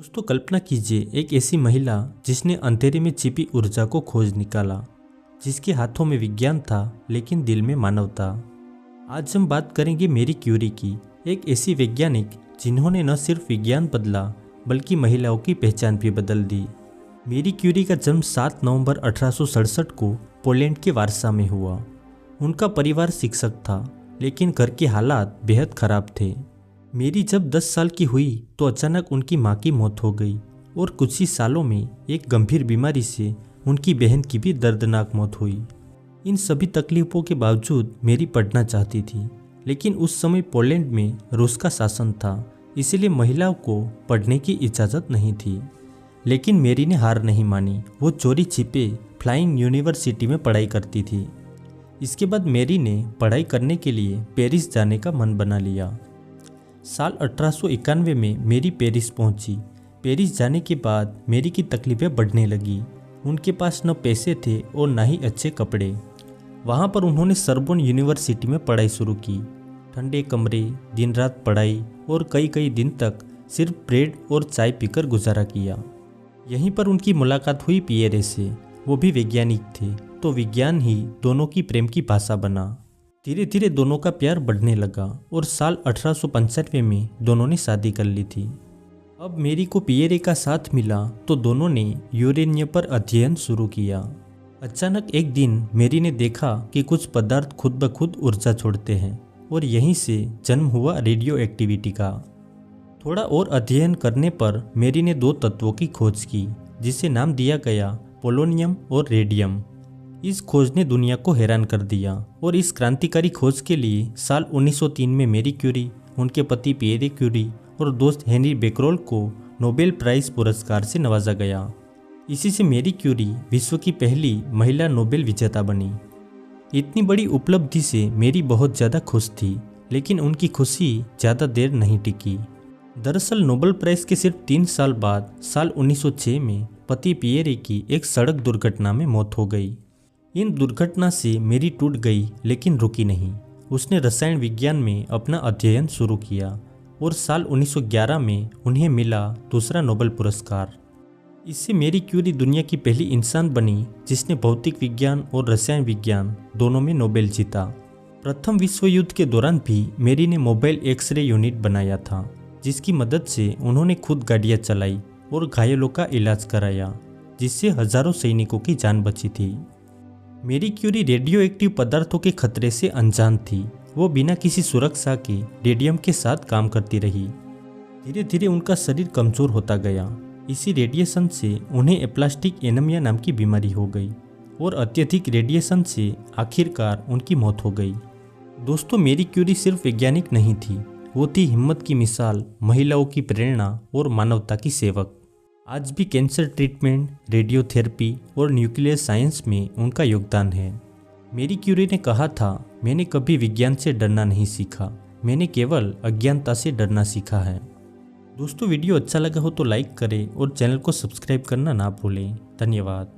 दोस्तों कल्पना कीजिए एक ऐसी महिला जिसने अंधेरे में छिपी ऊर्जा को खोज निकाला, जिसके हाथों में विज्ञान था लेकिन दिल में मानवता। आज हम बात करेंगे मैरी क्यूरी की, एक ऐसी वैज्ञानिक जिन्होंने न सिर्फ विज्ञान बदला बल्कि महिलाओं की पहचान भी बदल दी। मैरी क्यूरी का जन्म 7 नवंबर 1867 को पोलैंड के वारसा में हुआ। उनका परिवार शिक्षक था लेकिन घर के हालात बेहद खराब थे। मेरी जब 10 साल की हुई तो अचानक उनकी मां की मौत हो गई और कुछ ही सालों में एक गंभीर बीमारी से उनकी बहन की भी दर्दनाक मौत हुई। इन सभी तकलीफों के बावजूद मेरी पढ़ना चाहती थी, लेकिन उस समय पोलैंड में रूस का शासन था, इसलिए महिलाओं को पढ़ने की इजाज़त नहीं थी। लेकिन मेरी ने हार नहीं मानी। वो चोरी छिपे फ्लाइंग यूनिवर्सिटी में पढ़ाई करती थी। इसके बाद मेरी ने पढ़ाई करने के लिए पेरिस जाने का मन बना लिया। साल 1891 में मेरी पेरिस पहुंची। पेरिस जाने के बाद मेरी की तकलीफें बढ़ने लगी। उनके पास न पैसे थे और न ही अच्छे कपड़े। वहां पर उन्होंने सरबोन यूनिवर्सिटी में पढ़ाई शुरू की। ठंडे कमरे, दिन रात पढ़ाई और कई दिन तक सिर्फ ब्रेड और चाय पीकर गुजारा किया। यहीं पर उनकी मुलाकात हुई पियरे से। वो भी वैज्ञानिक थे, तो विज्ञान ही दोनों की प्रेम की भाषा बना। धीरे धीरे दोनों का प्यार बढ़ने लगा और साल 1895 में दोनों ने शादी कर ली थी। अब मेरी को पियरे का साथ मिला तो दोनों ने यूरेनियम पर अध्ययन शुरू किया। अचानक एक दिन मेरी ने देखा कि कुछ पदार्थ खुद ब खुद ऊर्जा छोड़ते हैं और यहीं से जन्म हुआ रेडियो एक्टिविटी का। थोड़ा और अध्ययन करने पर मेरी ने 2 तत्वों की खोज की, जिसे नाम दिया गया पोलोनियम और रेडियम। इस खोज ने दुनिया को हैरान कर दिया और इस क्रांतिकारी खोज के लिए साल 1903 में मेरी क्यूरी, उनके पति पियरे क्यूरी और दोस्त हेनरी बेकरल को नोबेल प्राइज पुरस्कार से नवाजा गया। इसी से मेरी क्यूरी विश्व की पहली महिला नोबेल विजेता बनी। इतनी बड़ी उपलब्धि से मेरी बहुत ज़्यादा खुश थी, लेकिन उनकी खुशी ज़्यादा देर नहीं टिकी। दरअसल नोबेल प्राइज के सिर्फ 3 साल बाद साल 1906 में पति पियरे की एक सड़क दुर्घटना में मौत हो गई। इन दुर्घटना से मेरी टूट गई लेकिन रुकी नहीं। उसने रसायन विज्ञान में अपना अध्ययन शुरू किया और साल 1911 में उन्हें मिला दूसरा नोबेल पुरस्कार। इससे मेरी क्यूरी दुनिया की पहली इंसान बनी जिसने भौतिक विज्ञान और रसायन विज्ञान दोनों में नोबेल जीता। प्रथम विश्व युद्ध के दौरान भी मेरी ने मोबाइल एक्सरे यूनिट बनाया था, जिसकी मदद से उन्होंने खुद गाड़ियाँ चलाई और घायलों का इलाज कराया, जिससे हजारों सैनिकों की जान बची थी। मेरी क्यूरी रेडियो एक्टिव पदार्थों के खतरे से अनजान थी। वो बिना किसी सुरक्षा के रेडियम के साथ काम करती रही। धीरे धीरे उनका शरीर कमजोर होता गया। इसी रेडिएशन से उन्हें एप्लास्टिक एनीमिया नाम की बीमारी हो गई और अत्यधिक रेडिएशन से आखिरकार उनकी मौत हो गई। दोस्तों मेरी क्यूरी सिर्फ वैज्ञानिक नहीं थी, वो थी हिम्मत की मिसाल, महिलाओं की प्रेरणा और मानवता की सेवक। आज भी कैंसर ट्रीटमेंट, रेडियोथेरेपी और न्यूक्लियर साइंस में उनका योगदान है। मेरी क्यूरी ने कहा था, मैंने कभी विज्ञान से डरना नहीं सीखा, मैंने केवल अज्ञानता से डरना सीखा है। दोस्तों वीडियो अच्छा लगा हो तो लाइक करें और चैनल को सब्सक्राइब करना ना भूलें। धन्यवाद।